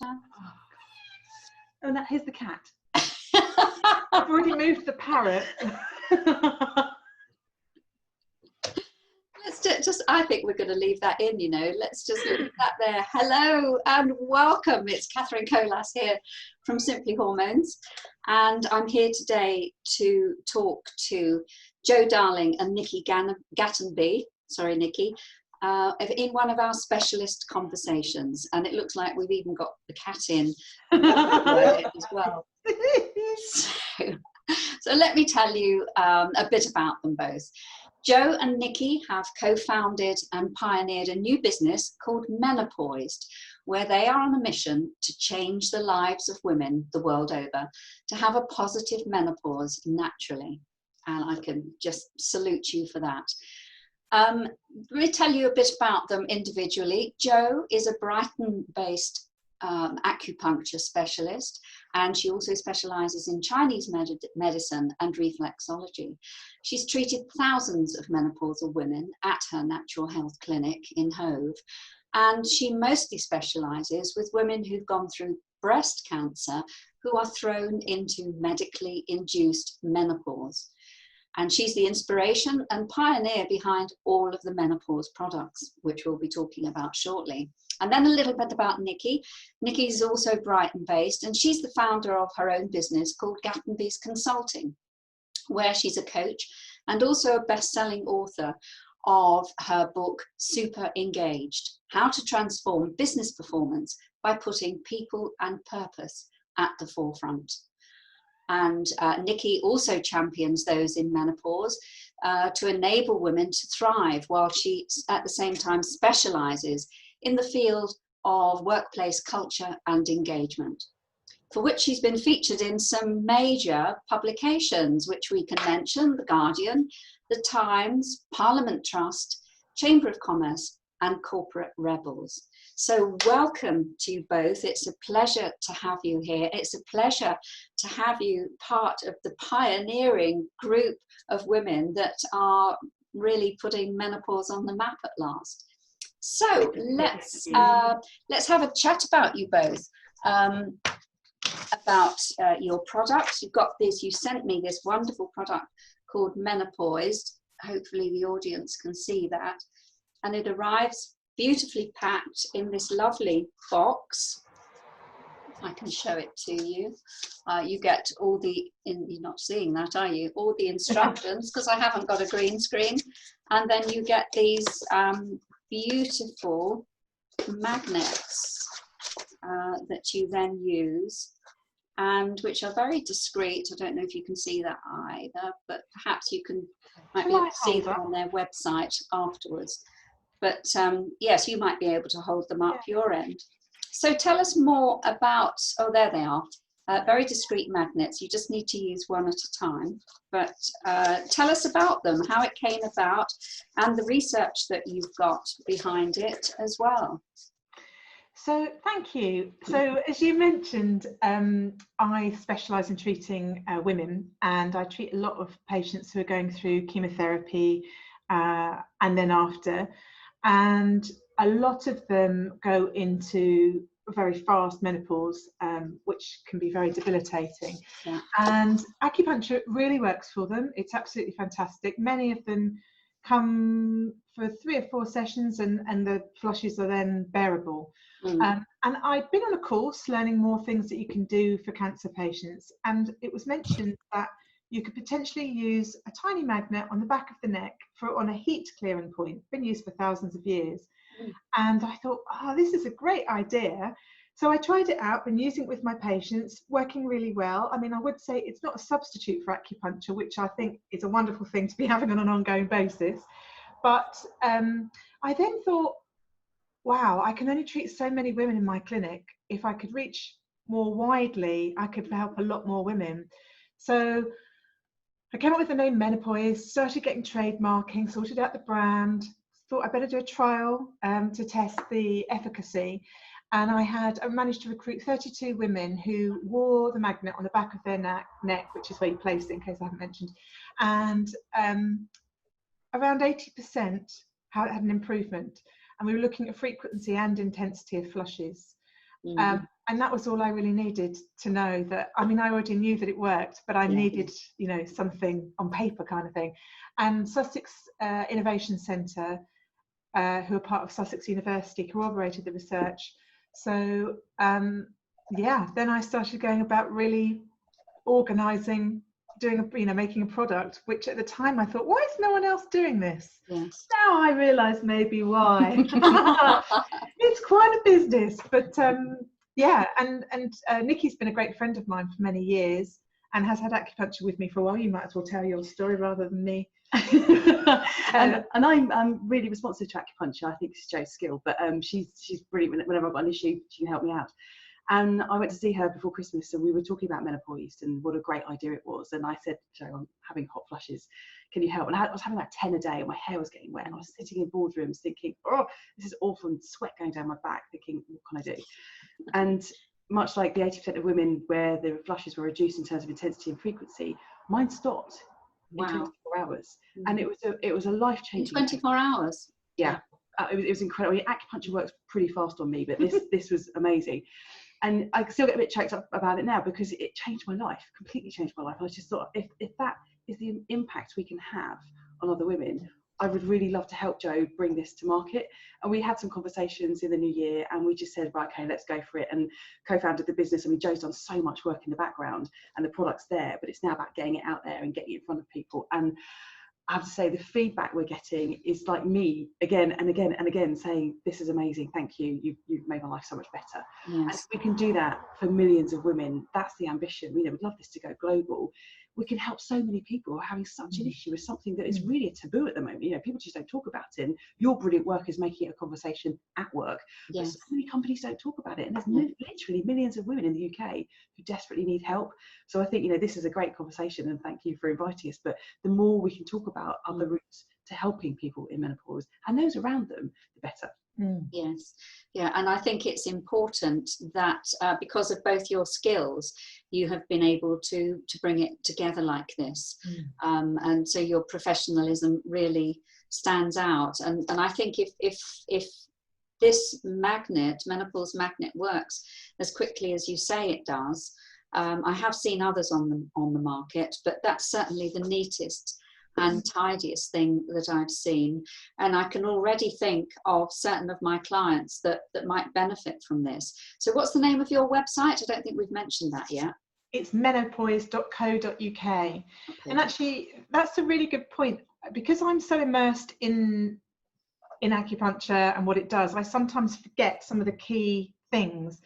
Oh, no, here's the cat. I've already moved the parrot. I think we're going to leave that in, you know. Let's just leave that there. Hello and welcome. It's Catherine Colas here from Simply Hormones. And I'm here today to talk to Jo Darling and Nikki Gatenby. Sorry, Nikki. In one of our specialist conversations, and it looks like we've even got the cat in as well. So let me tell you a bit about them both. Jo and Nikki have co-founded and pioneered a new business called Menopoised, where they are on a mission to change the lives of women the world over, to have a positive menopause naturally. And I can just salute you for that. Let me tell you a bit about them individually. Jo is a Brighton-based acupuncture specialist, and she also specializes in Chinese medicine and reflexology. She's treated thousands of menopausal women at her natural health clinic in Hove, and she mostly specializes with women who've gone through breast cancer who are thrown into medically induced menopause. And she's the inspiration and pioneer behind all of the menopause products, which we'll be talking about shortly. And then a little bit about Nikki. Nikki is also Brighton-based, and she's the founder of her own business called Gatenby's Consulting, where she's a coach and also a best-selling author of her book, Super Engaged: How to Transform Business Performance by Putting People and Purpose at the Forefront. And Nikki also champions those in menopause to enable women to thrive, while she at the same time specializes in the field of workplace culture and engagement, for which she's been featured in some major publications, which we can mention: The Guardian, The Times, Parliament Trust, Chamber of Commerce, and Corporate Rebels. So welcome to you both. It's a pleasure to have you here. It's a pleasure to have you part of the pioneering group of women that are really putting menopause on the map at last. So let's have a chat about you both, about your products. You've got this, you sent me this wonderful product called Menopoised. Hopefully the audience can see that. And it arrives beautifully packed in this lovely box. I can show it to you. You get all the, you're not seeing that, are you? All the instructions, because I haven't got a green screen. And then you get these beautiful magnets that you then use, and which are very discreet. I don't know if you can see that either, but perhaps you might be able to see them on their website afterwards. But yes, you might be able to hold them up your end. So tell us more about, oh, there they are, very discreet magnets. You just need to use one at a time. But tell us about them, how it came about, and the research that you've got behind it as well. So thank you. So as you mentioned, I specialise in treating women, and I treat a lot of patients who are going through chemotherapy and then after. And a lot of them go into very fast menopause, which can be very debilitating. Yeah. And acupuncture really works for them. It's absolutely fantastic. Many of them come for 3 or 4 sessions, and the flushes are then bearable. And I've been on a course learning more things that you can do for cancer patients, and it was mentioned that you could potentially use a tiny magnet on the back of the neck on a heat clearing point, been used for thousands of years. And I thought, oh, this is a great idea. So I tried it out, been using it with my patients, working really well. I mean, I would say it's not a substitute for acupuncture, which I think is a wonderful thing to be having on an ongoing basis. But I then thought, wow, I can only treat so many women in my clinic. If I could reach more widely, I could help a lot more women. So I came up with the name Menopoised, started getting trademarking, sorted out the brand, thought I'd better do a trial to test the efficacy. And I managed to recruit 32 women who wore the magnet on the back of their neck, which is where you place it, in case I haven't mentioned. And around 80% had an improvement. And we were looking at frequency and intensity of flushes. And that was all I really needed to know. That, I mean, I already knew that it worked, but I needed, you know, something on paper kind of thing. And Sussex Innovation Centre, who are part of Sussex University, corroborated the research. So yeah, then I started going about really organising, making a product, which at the time I thought, why is no one else doing this? Yes. Now I realise maybe why. It's quite a business, but yeah, and Nikki's been a great friend of mine for many years and has had acupuncture with me for a while. You might as well tell your story rather than me. And I'm really responsive to acupuncture. I think it's Jo's skill, but she's brilliant. Whenever I've got an issue, she can help me out. And I went to see her before Christmas, and we were talking about Menopoised and what a great idea it was. And I said, Jo, I'm having hot flushes. Can you help? And I was having like 10 a day, and my hair was getting wet. And I was sitting in boardrooms thinking, oh, this is awful, and sweat going down my back, thinking, what can I do? And much like the 80% of women where the flushes were reduced in terms of intensity and frequency, mine stopped in 24 hours. And it was a life-changing. In 24 hours? Yeah. It was incredible. I mean, acupuncture works pretty fast on me, but this was amazing. And I still get a bit choked up about it now because it changed my life, completely changed my life. And I just thought, if that is the impact we can have on other women, I would really love to help Jo bring this to market. And we had some conversations in the new year, and we just said, right, okay, let's go for it, and co-founded the business. I mean, Jo's done so much work in the background, and the product's there, but it's now about getting it out there and getting it in front of people. And I have to say, the feedback we're getting is like me again and again and again saying, this is amazing, thank you, you've made my life so much better. Yes. And if we can do that for millions of women, that's the ambition. We'd love this to go global. We can help so many people who are having such an issue with something that is really a taboo at the moment. People just don't talk about it, and your brilliant work is making it a conversation at work. Yes. But so many companies don't talk about it, and there's literally millions of women in the UK who desperately need help. So I think this is a great conversation, and thank you for inviting us. But the more we can talk about other routes to helping people in menopause and those around them, the better. Yes, yeah, and I think it's important that because of both your skills, you have been able to bring it together like this, and so your professionalism really stands out. And I think if this menopause magnet works as quickly as you say it does, I have seen others on the market, but that's certainly the neatest and tidiest thing that I've seen, and I can already think of certain of my clients that might benefit from this. So what's the name of your website? I don't think we've mentioned that yet. It's menopoised.co.uk. Okay. And actually that's a really good point, because I'm so immersed in acupuncture and what it does, I sometimes forget some of the key things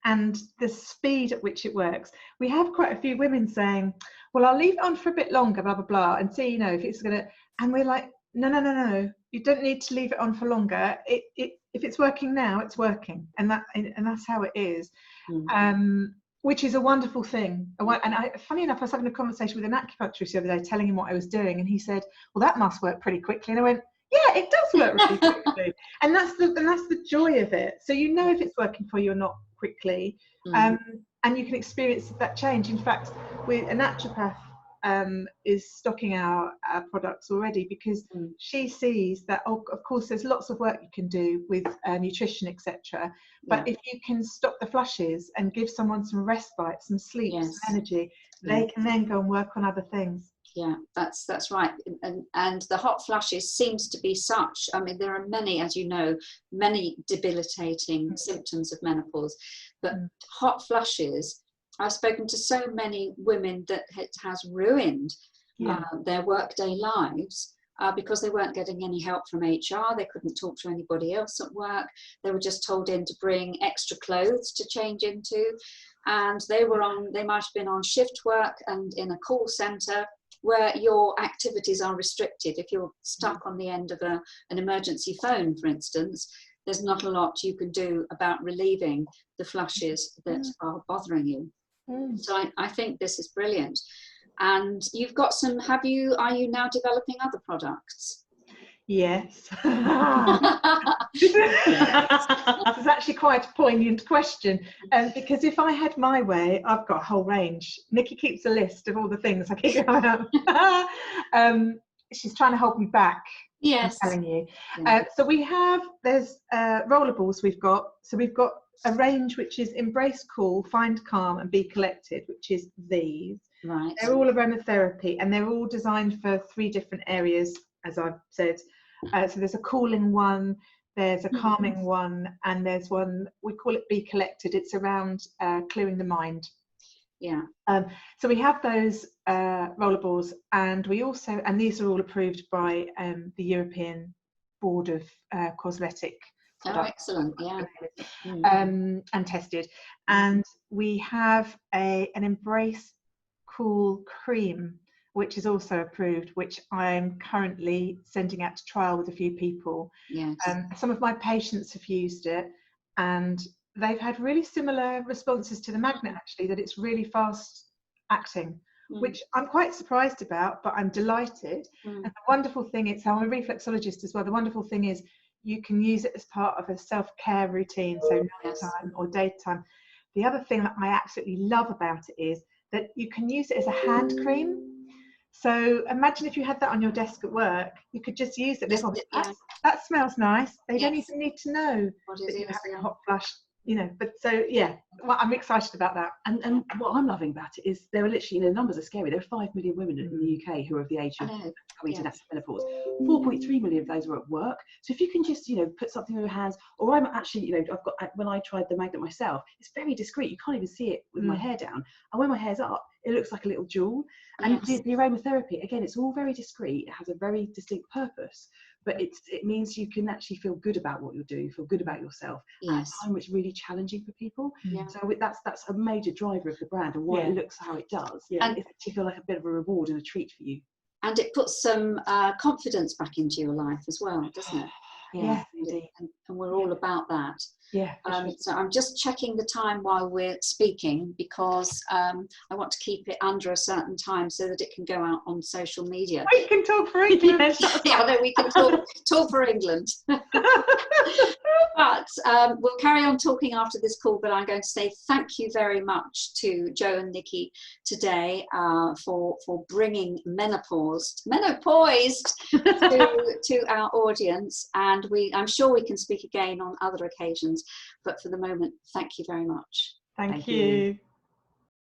and the speed at which it works. We have quite a few women saying, well, I'll leave it on for a bit longer, blah, blah, blah, and see, if it's going to, and we're like, no, you don't need to leave it on for longer. If it's working now, it's working. And that's how it is, which is a wonderful thing. And funny enough, I was having a conversation with an acupuncturist the other day, telling him what I was doing. And he said, well, that must work pretty quickly. And I went, yeah, it does work really quickly. And that's the joy of it. So if it's working for you or not quickly, and you can experience that change. In fact, a naturopath is stocking our products already, because she sees that, of course, there's lots of work you can do with nutrition, etc. But if you can stop the flushes and give someone some respite, some sleep, some energy, they can then go and work on other things. Yeah, that's right. And the hot flushes seems to be such, I mean, there are many, as you know, many debilitating symptoms of menopause, but hot flushes, I've spoken to so many women that it has ruined their workday lives because they weren't getting any help from HR. They couldn't talk to anybody else at work. They were just told in to bring extra clothes to change into, and they might have been on shift work and in a call centre, where your activities are restricted. If you're stuck on the end of an emergency phone, for instance, there's not a lot you can do about relieving the flushes that are bothering you. So I think this is brilliant. And you've got are you now developing other products? Yes. This is actually quite a poignant question, because if I had my way, I've got a whole range. Nikki keeps a list of all the things I keep going on. She's trying to hold me back. Yes. I'm telling you. So there's rollerballs we've got. So we've got a range which is embrace cool, find calm and be collected, which is these. Right. They're all aromatherapy and they're all designed for 3 different areas, as I've said. So there's a cooling one, there's a calming one, and there's one, we call it Be Collected. It's around clearing the mind. Yeah. So we have those rollerballs, and we also, and these are all approved by the European Board of Cosmetic Oh, excellent. Yeah. and tested. And we have an Embrace Cool cream, which is also approved, which I'm currently sending out to trial with a few people. Yes. Some of my patients have used it, and they've had really similar responses to the magnet, actually, that it's really fast acting, which I'm quite surprised about, but I'm delighted. And the wonderful thing is, I'm a reflexologist as well, the wonderful thing is you can use it as part of a self-care routine, so nighttime or daytime. The other thing that I absolutely love about it is that you can use it as a hand cream. So imagine if you had that on your desk at work, you could just use it. That smells nice. They don't even need to know that you're having a hot flush, you know. But so yeah, well, I'm excited about that. And what I'm loving about it is there are literally, you know, numbers are scary. There are 5 million women in the UK who are of the age of coming to natural menopause. 4.3 million of those are at work. So if you can just, you know, put something in your hands, or I'm actually, you know, I've got, when I tried the magnet myself, it's very discreet. You can't even see it with my hair down. And when my hair's up, it looks like a little jewel. And the aromatherapy, again, it's all very discreet. It has a very distinct purpose, but it means you can actually feel good about what you're doing, feel good about yourself. At a time which is really challenging for people. So that's a major driver of the brand and why it looks how it does. And it actually feel like a bit of a reward and a treat for you. And it puts some confidence back into your life as well, doesn't it? Yeah, indeed. And we're all about that. Yeah. So I'm just checking the time while we're speaking, because I want to keep it under a certain time so that it can go out on social media. We can talk for England. Yeah, no, we can talk for England. But we'll carry on talking after this call, but I'm going to say thank you very much to Joe and Nikki today for bringing Menopoised to our audience, and I'm sure we can speak again on other occasions, but for the moment, thank you very much. Thank you.